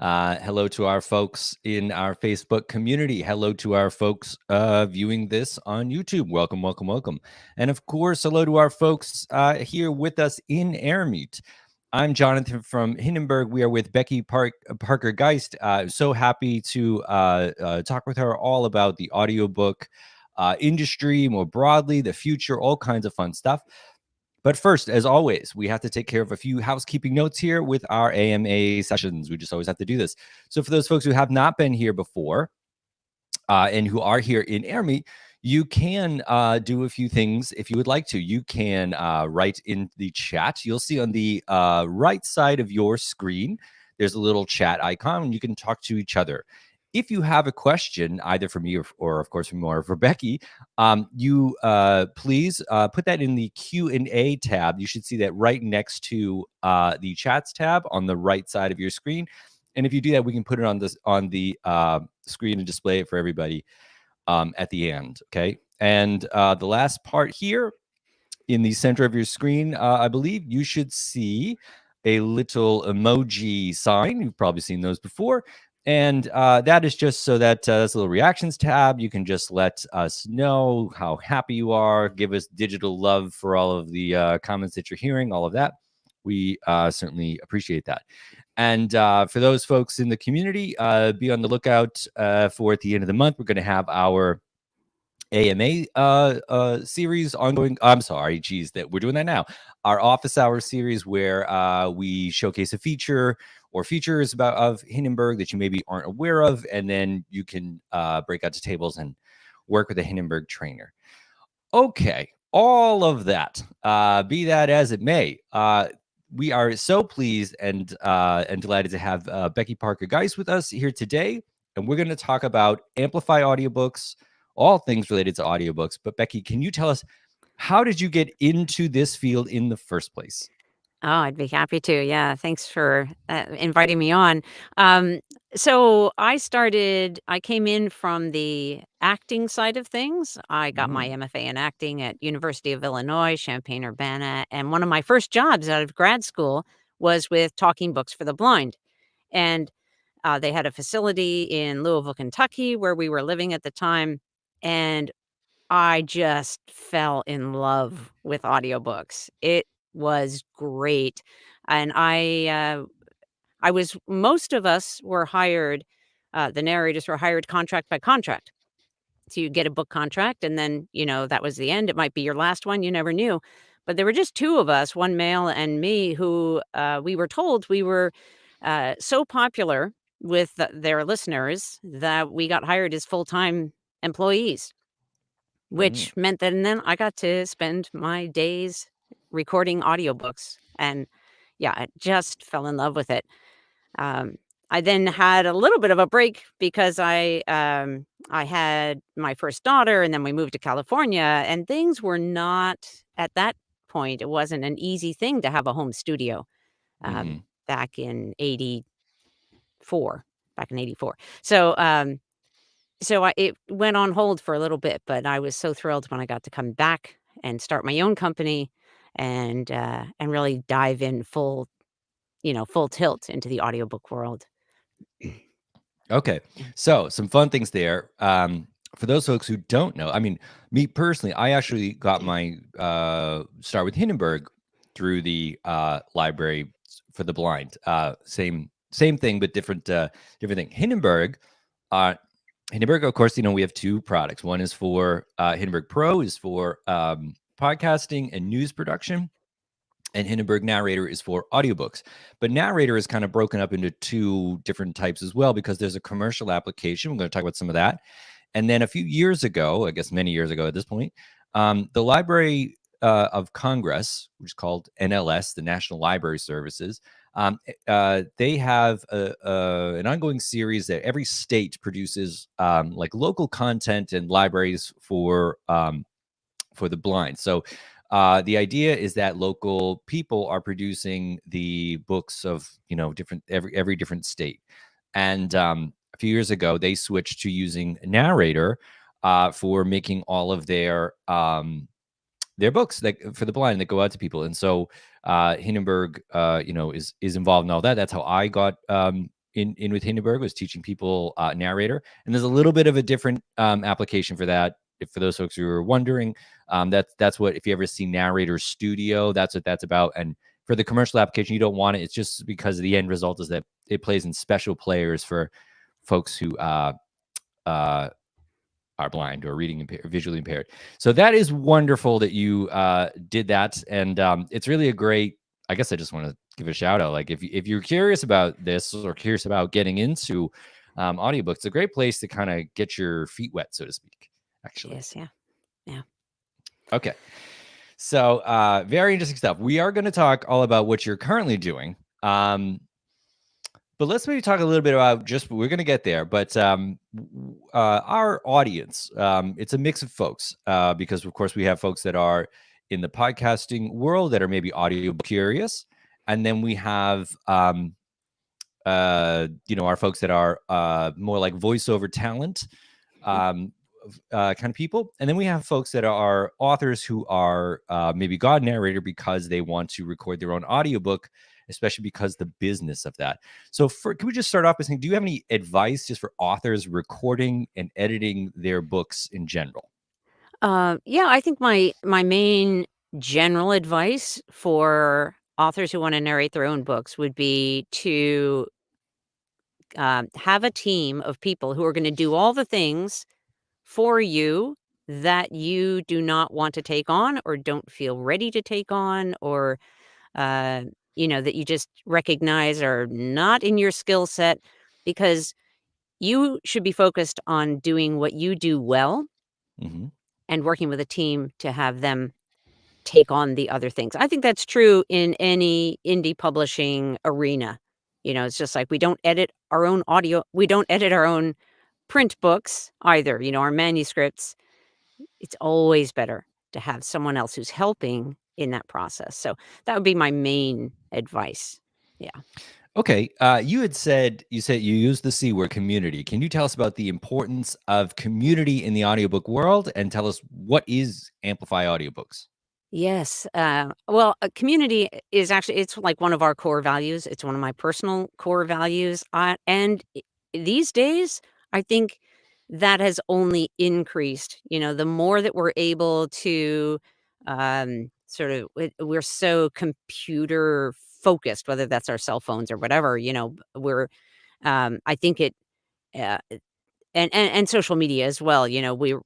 Hello to our folks in our Facebook community. Hello to our folks viewing this on YouTube. Welcome, welcome, welcome. And of course, hello to our folks here with us in Airmute. I'm Jonathan from Hindenburg. We are with Becky Parker Geist. So happy to talk with her all about the audiobook industry more broadly, the future, all kinds of fun stuff. But first, as always, we have to take care of a few housekeeping notes here with our AMA sessions. We just always have to do this. So for those folks who have not been here before and who are here in Airmeet, you can do a few things if you would like to. You can write in the chat. You'll see on the right side of your screen, there's a little chat icon, and you can talk to each other. If you have a question, either for me or of course, for Becky, you please put that in the Q&A tab. You should see that right next to the chats tab on the right side of your screen. And if you do that, we can put it on the screen and display it for everybody at the end. Okay. And the last part here in the center of your screen, I believe you should see a little emoji sign. You've probably seen those before. And that is just so that that's a little reactions tab. You can just let us know how happy you are. Give us digital love for all of the comments that you're hearing, all of that. We certainly appreciate that. And for those folks in the community, be on the lookout for at the end of the month, we're going to have our AMA series ongoing. I'm sorry, geez, that we're doing that now. Our office hour series where we showcase a feature or features of Hindenburg that you maybe aren't aware of, and then you can break out to tables and work with a Hindenburg trainer. Okay, all of that, be that as it may, we are so pleased and delighted to have Becky Parker Geist with us here today, and we're going to talk about Amplify audiobooks, all things related to audiobooks. But Becky, can you tell us, how did you get into this field in the first place? Oh, I'd be happy to. Yeah, thanks for inviting me on. So I came in from the acting side of things. I got my MFA in acting at University of Illinois, Champaign-Urbana, and one of my first jobs out of grad school was with Talking Books for the Blind. And they had a facility in Louisville, Kentucky, where we were living at the time. And I just fell in love with audiobooks. It was great. And I was most of us were hired, the narrators were hired contract by contract. So you get a book contract and then, that was the end. It might be your last one, you never knew. But there were just two of us, one male and me, who we were told we were so popular with their listeners that we got hired as full-time employees. Which meant that and then I got to spend my days recording audiobooks, and, yeah, I just fell in love with it. I then had a little bit of a break because I had my first daughter, and then we moved to California, and things were not at that point, it wasn't an easy thing to have a home studio, back in '84, back in '84. So it went on hold for a little bit, but I was so thrilled when I got to come back and start my own company and really dive in full tilt into the audiobook world. Okay, so some fun things there. For those folks who don't know, I mean, me personally, I actually got my start with Hindenburg through the library for the blind. Same thing, but different thing. Hindenburg, of course, we have two products. One is for Hindenburg Pro, is for podcasting and news production. And Hindenburg Narrator is for audiobooks. But Narrator is kind of broken up into two different types as well, because there's a commercial application. We're going to talk about some of that. And then a few years ago, I guess many years ago at this point, the Library of Congress, which is called NLS, the National Library Services, they have an ongoing series that every state produces like local content and libraries for the blind. So the idea is that local people are producing the books of every different state, and a few years ago they switched to using Narrator for making all of their books for the blind that go out to people. And so Hindenburg, is involved in all that. That's how I got in with Hindenburg was teaching people narrator, and there's a little bit of a different application for that. If for those folks who are wondering, that's what, if you ever see Narrator Studio, that's what that's about. And for the commercial application, you don't want it. It's just because the end result is that it plays in special players for folks who are blind or reading impaired, visually impaired. So that is wonderful that you did that, and it's really a great. I guess I just want to give a shout out. Like if you're curious about this or curious about getting into audiobooks, it's a great place to kind of get your feet wet, so to speak. Actually, Yes, yeah. Yeah. okay. So very interesting stuff. We are going to talk all about what you're currently doing. But let's maybe talk a little bit about we're going to get there. But our audience, it's a mix of folks because, of course, we have folks that are in the podcasting world that are maybe audio curious. And then we have, our folks that are more like voiceover talent kind of people. And then we have folks that are authors who are maybe God narrator because they want to record their own audiobook, especially because the business of that. So can we just start off by saying, do you have any advice just for authors recording and editing their books in general? Yeah, I think my main general advice for authors who want to narrate their own books would be to have a team of people who are going to do all the things for you that you do not want to take on or don't feel ready to take on, or uh, that you just recognize are not in your skill set, because you should be focused on doing what you do well Mm-hmm. and working with a team to have them take on the other things. I think that's true in any indie publishing arena. It's just like we don't edit our own print books either, our manuscripts. It's always better to have someone else who's helping in that process. So that would be my main advice. Yeah. Okay. You said you used the C word, community. Can you tell us about the importance of community in the audiobook world and tell us what is Amplify Audiobooks? Yes. Well, a community is actually, it's like one of our core values. It's one of my personal core values. These days, I think that has only increased. The more that we're able to we're so computer focused, whether that's our cell phones or whatever, I think uh, and social media as well.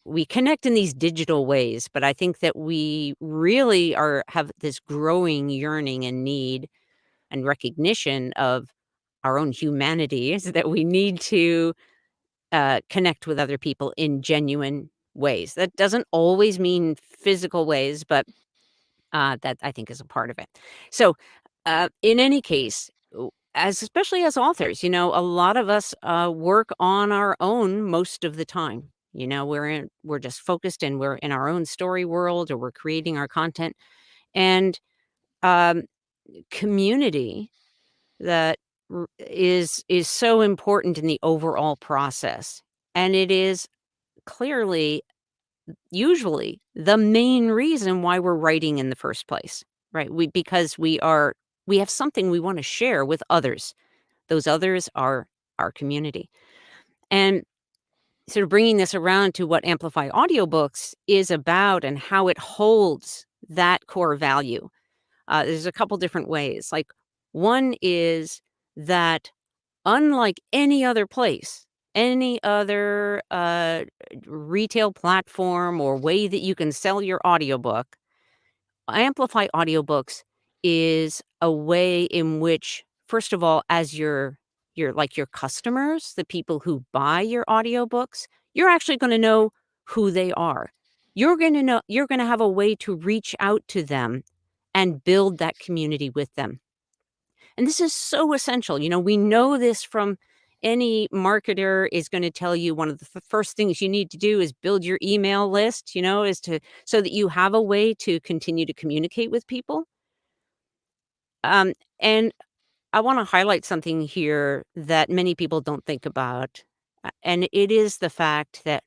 We connect in these digital ways, but I think that we really have this growing yearning and need and recognition of our own humanity, is that we need to connect with other people in genuine ways. That doesn't always mean physical ways, but that I think is a part of it. So, in any case, especially as authors, a lot of us work on our own most of the time. We're just focused and we're in our own story world, or we're creating our content, and um, community that is so important in the overall process, and it is clearly usually the main reason why we're writing in the first place, right? Because we have something we want to share with others. Those others are our community. And sort of bringing this around to what Amplify Audiobooks is about and how it holds that core value. There's a couple different ways. Like, one is that, unlike any other place, any other retail platform or way that you can sell your audiobook, Amplify Audiobooks is a way in which, first of all, as your customers, the people who buy your audiobooks, you're actually going to know who they are. You're going to have a way to reach out to them and build that community with them. And this is so essential. We know this from any marketer is going to tell you, one of the first things you need to do is build your email list, so that you have a way to continue to communicate with people. And I want to highlight something here that many people don't think about. And it is the fact that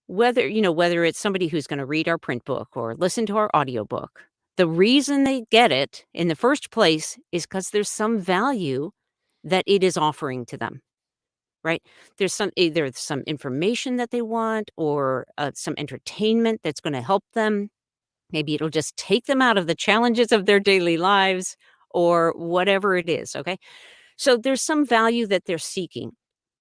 whether it's somebody who's going to read our print book or listen to our audiobook, the reason they get it in the first place is because there's some value that it is offering to them, right? There's either some information that they want or some entertainment that's going to help them. Maybe it'll just take them out of the challenges of their daily lives or whatever it is, okay? So there's some value that they're seeking,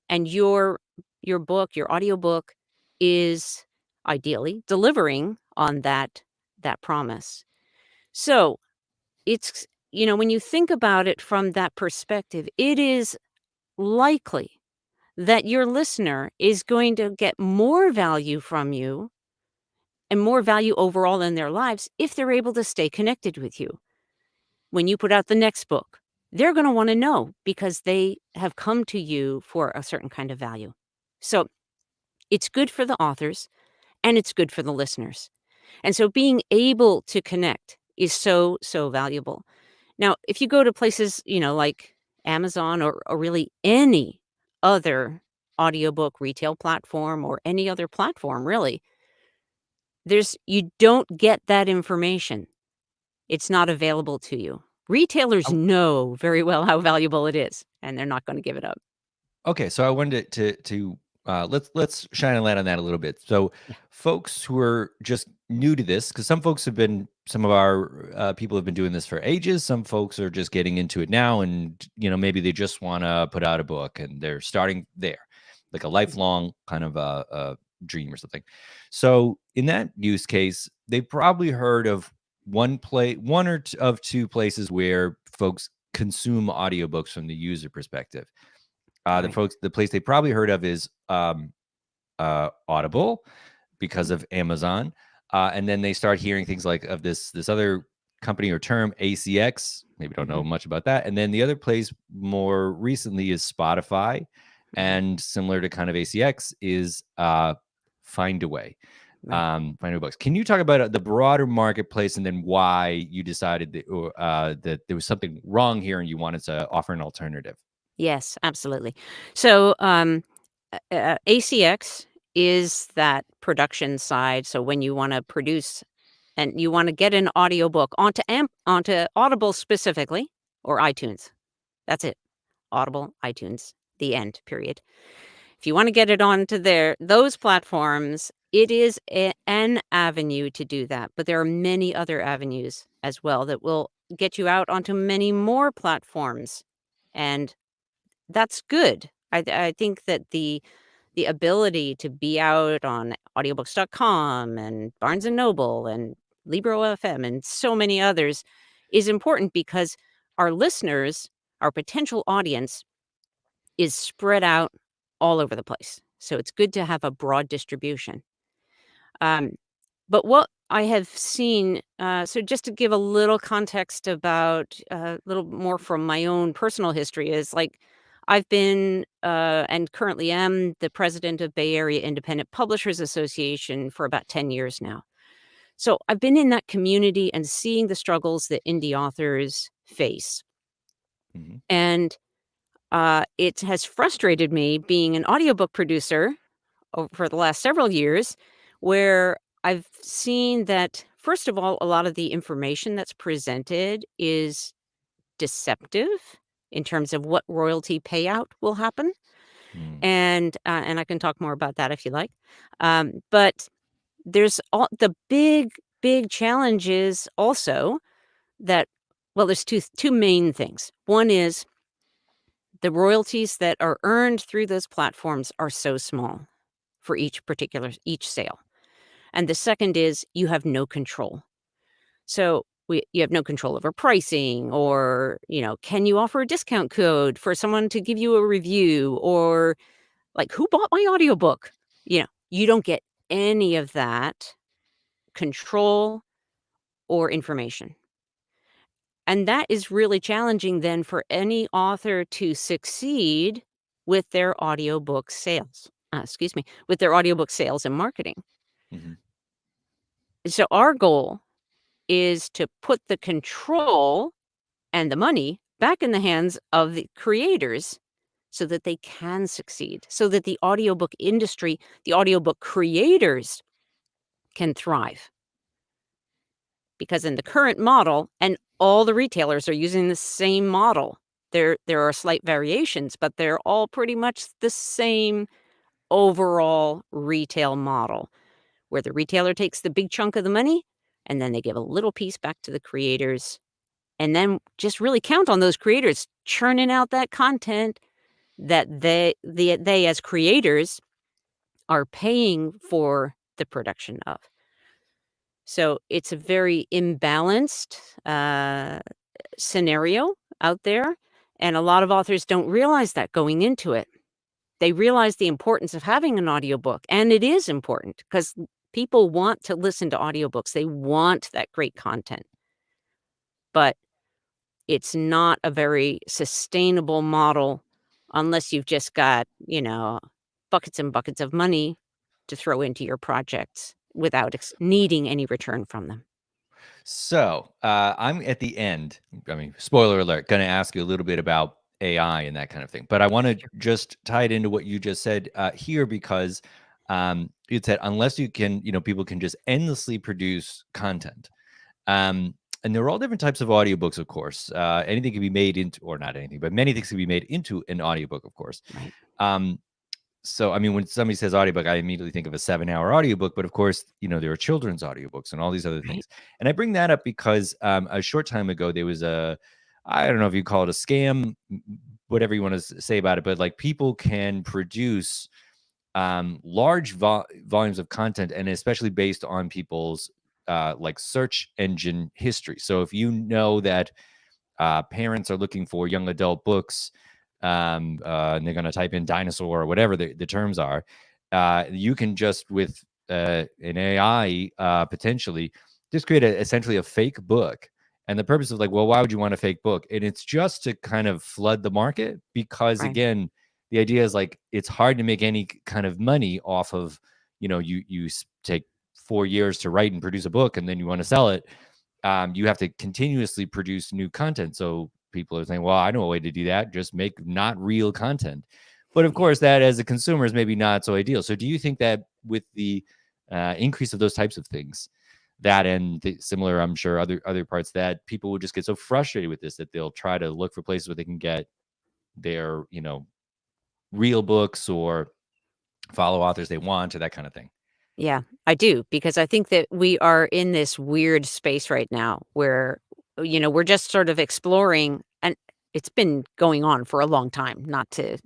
and your book, your audiobook is ideally delivering on that promise. So, it's when you think about it from that perspective, it is likely that your listener is going to get more value from you and more value overall in their lives if they're able to stay connected with you. When you put out the next book, they're going to want to know because they have come to you for a certain kind of value. So it's good for the authors and it's good for the listeners. And so being able to connect is so, so valuable. Now, if you go to places, like Amazon or really any other audiobook retail platform or any other platform, really, you don't get that information. It's not available to you. Retailers know very well how valuable it is, and they're not going to give it up. Okay, so I wanted to let's shine a light on that a little bit. So, Yeah. folks who are just new to this, because some of our people have been doing this for ages. Some folks are just getting into it now, and maybe they just want to put out a book, and they're starting there, like a Mhm. lifelong kind of a dream or something. So, in that use case, they've probably heard of one or of two places where folks consume audiobooks from the user perspective. Right. The place they probably heard of is Audible because Mhm. of Amazon, and then they start hearing things like of this other company or term ACX. Maybe don't know Mhm. much about that. And then the other place more recently is Spotify, Mhm. and similar to kind of ACX is Findaway. Right. Findaway Books. Can you talk about the broader marketplace and then why you decided that there was something wrong here and you wanted to offer an alternative? Yes, absolutely. So, ACX is that production side. So when you want to produce and you want to get an audiobook onto Audible specifically or iTunes. That's it. Audible, iTunes, the end, period. If you want to get it onto those platforms, it is an avenue to do that. But there are many other avenues as well that will get you out onto many more platforms. And that's good. I think that the ability to be out on audiobooks.com and Barnes and Noble and Libro FM and so many others is important because our listeners, our potential audience is spread out all over the place. So it's good to have a broad distribution. Um, but what I have seen, so just to give a little context about a little more from my own personal history, is like I've been and currently am the president of Bay Area Independent Publishers Association for about 10 years now. So I've been in that community and seeing the struggles that indie authors face. Mhm. And it has frustrated me being an audiobook producer over the last several years, where I've seen that, first of all, a lot of the information that's presented is deceptive in terms of what royalty payout will happen. Mm. And I can talk more about that if you like. But there's all the big challenges also that, well, there's two main things. One is the royalties that are earned through those platforms are so small for each sale. And the second is you have no control. So you have no control over pricing or, can you offer a discount code for someone to give you a review or like who bought my audiobook? You don't get any of that control or information. And that is really challenging then for any author to succeed with their audiobook sales. With their audiobook sales and marketing. Mhm. So our goal is to put the control and the money back in the hands of the creators so that they can succeed, so that the audiobook industry, the audiobook creators can thrive. Because in the current model, and all the retailers are using the same model, There are slight variations, but they're all pretty much the same overall retail model, where the retailer takes the big chunk of the money, and then they give a little piece back to the creators, and then just really count on those creators churning out that content that they as creators are paying for the production of. So it's a very imbalanced scenario out there, and a lot of authors don't realize that going into it. They realize the importance of having an audiobook, and it is important because people want to listen to audiobooks. They want that great content, but it's not a very sustainable model unless you've just got, buckets and buckets of money to throw into your projects without needing any return from them. So I'm at the end. I mean, spoiler alert, going to ask you a little bit about AI and that kind of thing. But I want to just tie it into what you just said here because you said unless you can, people can just endlessly produce content. And there are all different types of audiobooks, of course. Anything can be made into, or not anything, but many things can be made into an audiobook, of course. Right. So, I mean, when somebody says audiobook, I immediately think of a 7-hour audiobook, but of course, there are children's audiobooks and all these other Right. things. And I bring that up because a short time ago, there was I don't know if you call it a scam, whatever you want to say about it, but like people can produce large volumes of content, and especially based on people's like search engine history. So if you know that parents are looking for young adult books, and they're going to type in dinosaur or whatever the terms are, you can just with an AI potentially just create essentially a fake book. And the purpose of like, well, why would you want a fake book? And it's just to kind of flood the market because Right. again, the idea is like it's hard to make any kind of money off of, you take 4 years to write and produce a book and then you want to sell it. You have to continuously produce new content. So people are saying, well, I know a way to do that. Just make not real content. But of Yeah. course, that as a consumer is maybe not so ideal. So do you think that with the increase of those types of things, that and similar, I'm sure, other parts, that people would just get so frustrated with this that they'll try to look for places where they can get their, real books or follow authors they want or that kind of thing? Yeah, I do, because I think that we are in this weird space right now where, we're just sort of exploring, and it's been going on for a long time, not to,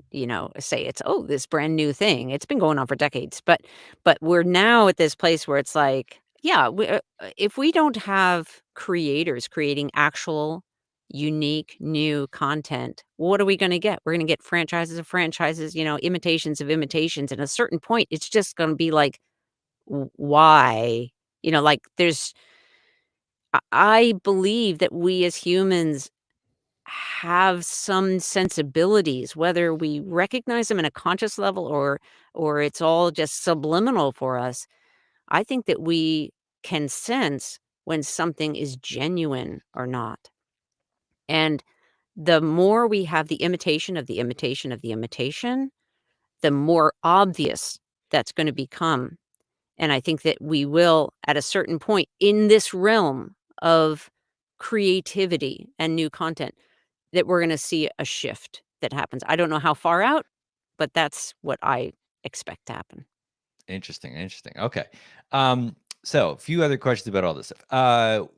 say it's, oh, this brand new thing. It's been going on for decades, but we're now at this place where it's like, yeah, if we don't have creators creating actual unique new content, what are we going to get? We're going to get franchises of franchises, imitations of imitations. And at a certain point, it's just going to be like, why? Like there's I believe that we as humans have some sensibilities, whether we recognize them in a conscious level or it's all just subliminal for us. I think that we can sense when something is genuine or not. And the more we have the imitation of the imitation of the imitation, the more obvious that's going to become. And I think that we will, at a certain point in this realm of creativity and new content, that we're going to see a shift that happens. I don't know how far out, but that's what I expect to happen. Interesting, interesting. Okay. So a few other questions about all this stuff.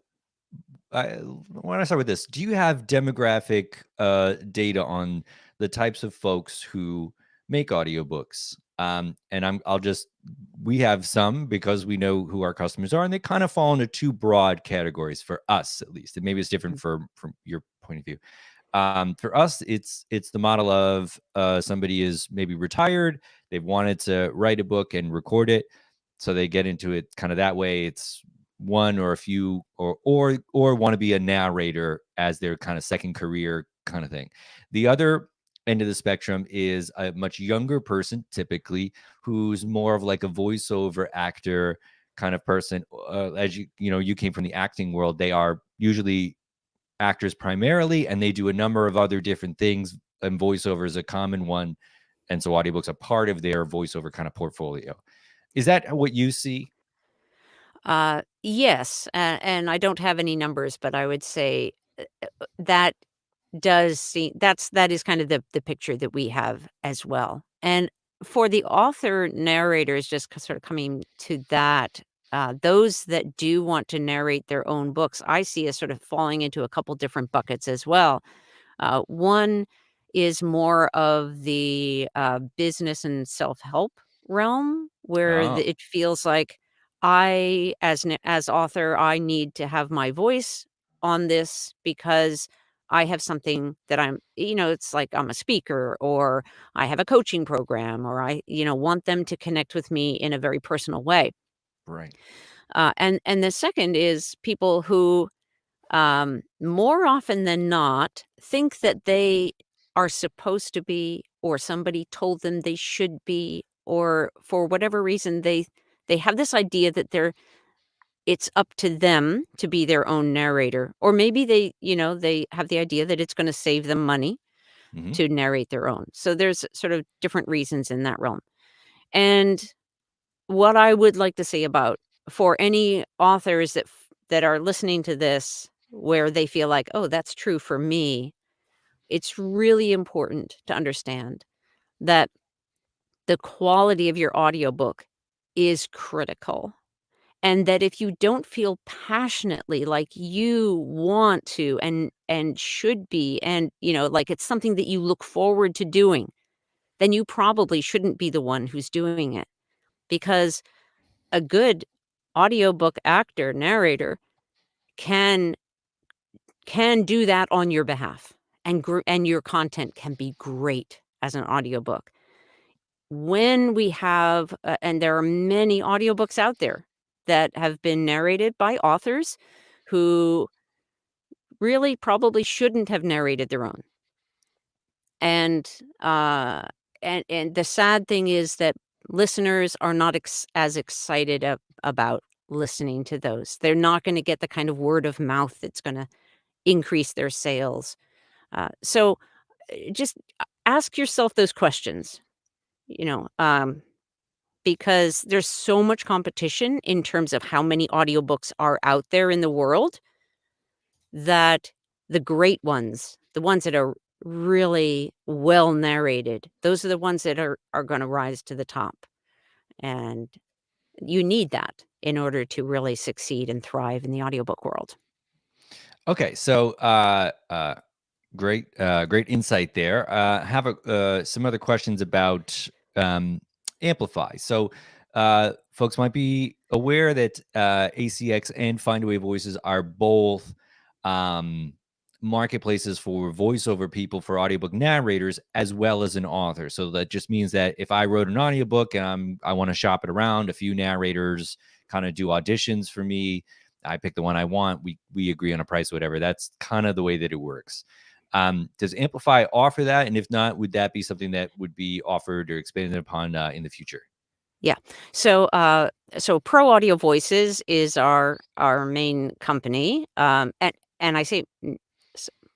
Why don't I start with this? Do you have demographic data on the types of folks who make audiobooks? We have some because we know who our customers are, and they kind of fall into two broad categories for us, at least. And maybe it's different Mm. from your point of view. For us, it's the model of somebody is maybe retired, they've wanted to write a book and record it, so they get into it kind of that way. It's one or a few, or want to be a narrator as their kind of second career kind of thing. The other end of the spectrum is a much younger person, typically, who's more of like a voiceover actor kind of person. As you came from the acting world, they are usually actors primarily, and they do a number of other different things, and voiceover is a common one. And so audiobooks are part of their voiceover kind of portfolio. Is that what you see? Yes, and I don't have any numbers, but I would say that does seem that is kind of the picture that we have as well. And for the author narrators, just sort of coming to that, those that do want to narrate their own books, I see as sort of falling into a couple different buckets as well. One is more of the business and self help realm, where Oh, it feels like I, as author, I need to have my voice on this because I have something that it's like I'm a speaker, or I have a coaching program, or I want them to connect with me in a very personal way. right. And the second is people who more often than not, think that they are supposed to be, or somebody told them they should be, or for whatever reason they have this idea that it's up to them to be their own narrator, or maybe they have the idea that it's going to save them money Hmm. to narrate their own. So there's sort of different reasons in that realm. And what I would like to say about, for any authors that are listening to this, where they feel like, "Oh, that's true for me," it's really important to understand that the quality of your audiobook is critical, and that if you don't feel passionately like you want to and should be, and like it's something that you look forward to doing, then you probably shouldn't be the one who's doing it, because a good audiobook actor, narrator can do that on your behalf, and your content can be great as an audiobook. When we have and there are many audiobooks out there that have been narrated by authors who really probably shouldn't have narrated their own. And and the sad thing is that listeners are not as excited about listening to those. They're not going to get the kind of word of mouth that's going to increase their sales. So just ask yourself those questions, you know, um, because there's so much competition in terms of how many audiobooks are out there in the world, that the great ones, the ones that are really well narrated, those are the ones that are going to rise to the top. And you need that in order to really succeed and thrive in the audiobook world. Okay, so great insight there. Have some other questions about um, Amplify. So, folks might be aware that ACX and Findaway Voices are both um, marketplaces for voiceover people, for audiobook narrators, as well as an author. So that just means that if I wrote an audiobook and I want to shop it around, a few narrators kind of do auditions for me. I pick the one I want. We agree on a price, whatever. That's kind of the way that it works. Does Amplify offer that? And if not, would that be something that would be offered or expanded upon in the future? Yeah. So Pro Audio Voices is our main company. And I say,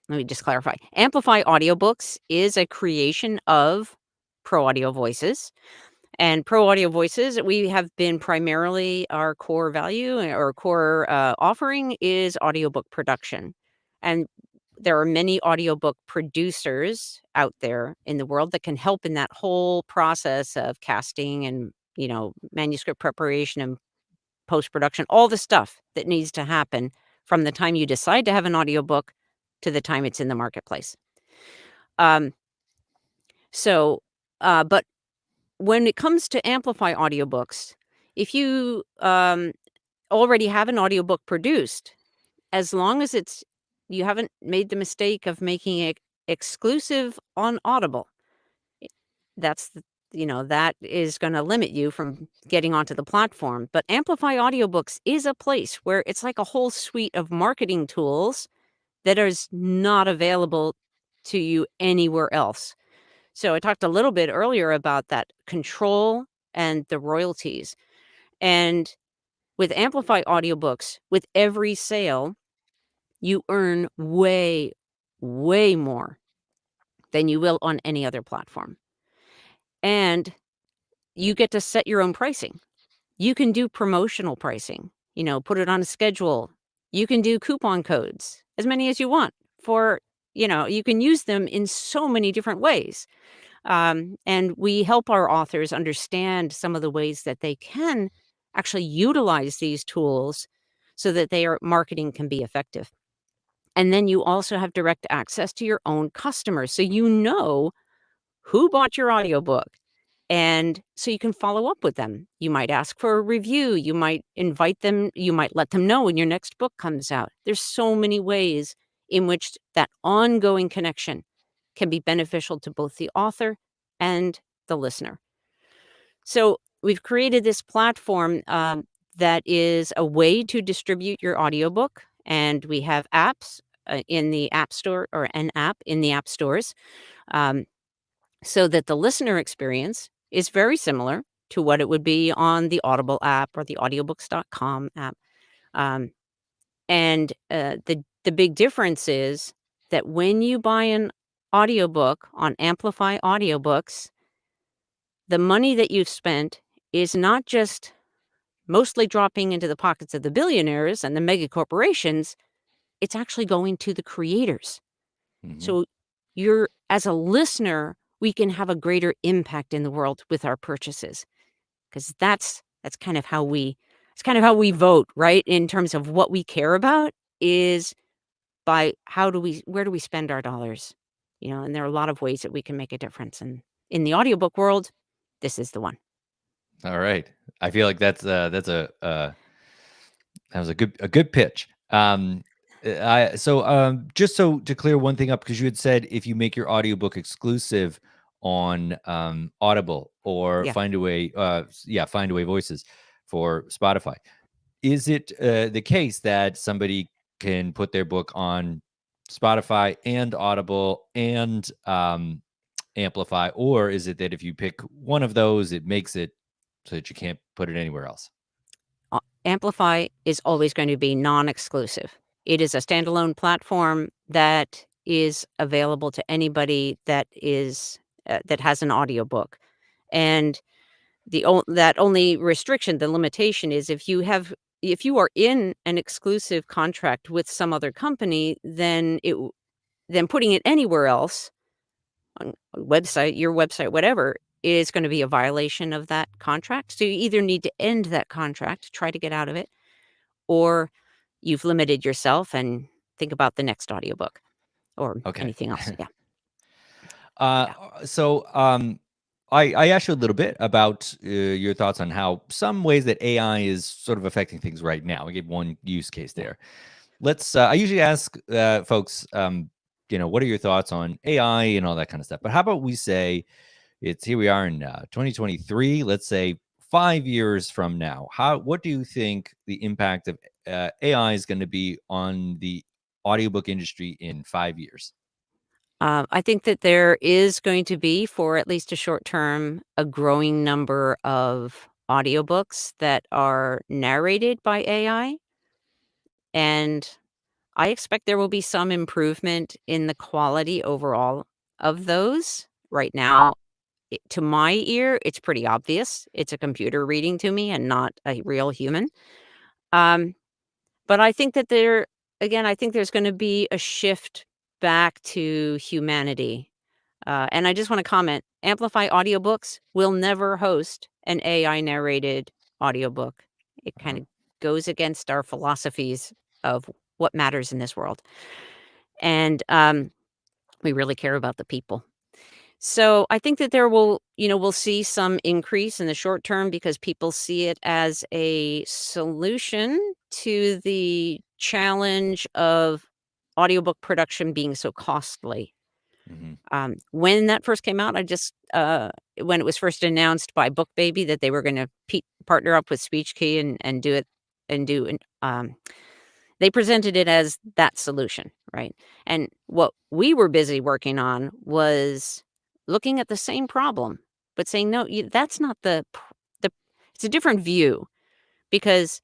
let me just clarify. Amplify Audiobooks is a creation of Pro Audio Voices. And Pro Audio Voices, we have been primarily, our core value or core offering is audiobook production. And there are many audiobook producers out there in the world that can help in that whole process of casting and, manuscript preparation and post production, all the stuff that needs to happen from the time you decide to have an audiobook to the time it's in the marketplace. Um, but when it comes to Amplify audiobooks, if you already have an audiobook produced, as long as you haven't made the mistake of making it exclusive on Audible, i- that is going to limit you from getting onto the platform. But Amplify Audiobooks is a place where it's like a whole suite of marketing tools that is not available to you anywhere else. So I talked a little bit earlier about that control and the royalties. And with Amplify Audiobooks, with every sale, you earn way, way more than you will on any other platform. And you get to set your own pricing. You can do promotional pricing, put it on a schedule. You can do coupon codes, as many as you want, for you can use them in so many different ways. And we help our authors understand some of the ways that they can actually utilize these tools so that their marketing can be effective. And then you also have direct access to your own customers. So you know who bought your audiobook. And so you can follow up with them. You might ask for a review. You might invite them. You might let them know when your next book comes out. There's so many ways in which that ongoing connection can be beneficial to both the author and the listener. So we've created this platform that is a way to distribute your audiobook. And we have apps in the App Store, or an app in the app stores, um, so that the listener experience is very similar to what it would be on the Audible app or the Audiobooks.com app. Um, and the big difference is that when you buy an audiobook on Amplify Audiobooks, the money that you've spent is not just mostly dropping into the pockets of the billionaires and the mega corporations, it's actually going to the creators. Hmm. So as a listener, we can have a greater impact in the world with our purchases, because that's kind of how we vote, right? In terms of what we care about is by where do we spend our dollars? And there are a lot of ways that we can make a difference. And in the audiobook world, this is the one. All right. I feel like that was a good pitch. Just so to clear one thing up, because you had said if you make your audiobook exclusive on Audible or Yeah. Findaway Voices for Spotify, is it the case that somebody can put their book on Spotify and Audible and Amplify, or is it that if you pick one of those, it makes it so that you can't put it anywhere else? Amplify is always going to be non-exclusive. It is a standalone platform that is available to anybody that has an audiobook. And that only restriction, the limitation is if you are in an exclusive contract with some other company, then putting it anywhere else on a website, your website, whatever, is going to be a violation of that contract. So you either need to end that contract, try to get out of it, or you've limited yourself and think about the next audiobook or Okay. anything else. Yeah. Uh, Yeah. so I asked you a little bit about your thoughts on how some ways that AI is sort of affecting things right now. I gave one use case Yeah. there. I usually ask folks, what are your thoughts on AI and all that kind of stuff? But how about we say here we are in 2023, let's say 5 years from now. What do you think the impact of AI is going to be on the audiobook industry in 5 years? I think that there is going to be, for at least a short term, a growing number of audiobooks that are narrated by AI. And I expect there will be some improvement in the quality overall of those. Right now, to my ear, it's pretty obvious. It's a computer reading to me and not a real human. Um, but I think that I think there's going to be a shift back to humanity. And I just want to comment, Amplify Audiobooks will never host an AI narrated audiobook. It kind Uh-huh. of goes against our philosophies of what matters in this world. And we really care about the people. So I think that we'll see some increase in the short term because people see it as a solution to the challenge of audiobook production being so costly. Hmm. When that first came out, when it was first announced by BookBaby that they were going to partner up with SpeechKey and do it and do they presented it as that solution, right? And what we were busy working on was looking at the same problem, but saying, no, that's not the. It's a different view because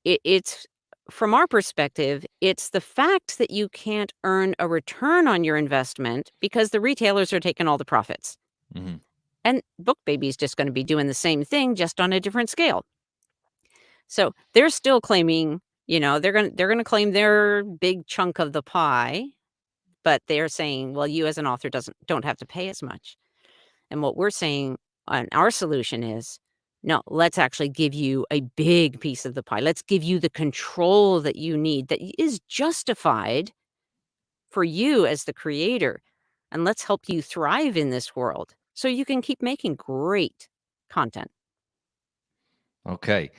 it's from our perspective, it's the fact that you can't earn a return on your investment because the retailers are taking all the profits. Hmm. And BookBaby is just going to be doing the same thing, just on a different scale. So they're still claiming, they're going to claim their big chunk of the pie, but they're saying, well, you as an author don't have to pay as much. And what we're saying on our solution is, no, let's actually give you a big piece of the pie. Let's give you the control that you need, that is justified for you as the creator. And let's help you thrive in this world so you can keep making great content. Okay.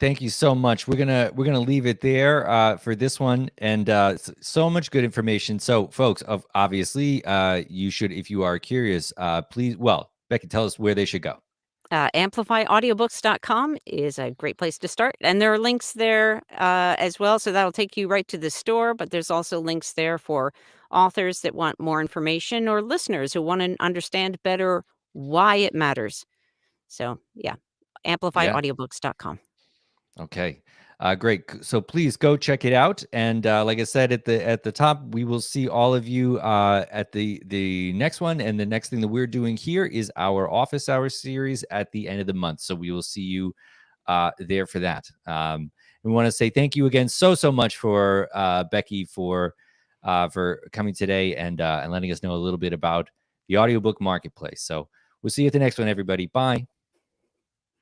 Thank you so much. We're gonna leave it there for this one, and so much good information. So, folks, obviously, you should, if you are curious, please. Well, Becky, tell us where they should go. AmplifyAudiobooks.com is a great place to start. And there are links there as well. So that'll take you right to the store. But there's also links there for authors that want more information or listeners who want to understand better why it matters. So, yeah, Yeah. AmplifyAudiobooks.com. Okay. Great. So please go check it out. And like I said at the top, we will see all of you at the next one. And the next thing that we're doing here is our office hours series at the end of the month. So we will see you there for that. We want to say thank you again so much for Becky for coming today and letting us know a little bit about the audiobook marketplace. So we'll see you at the next one, everybody. Bye.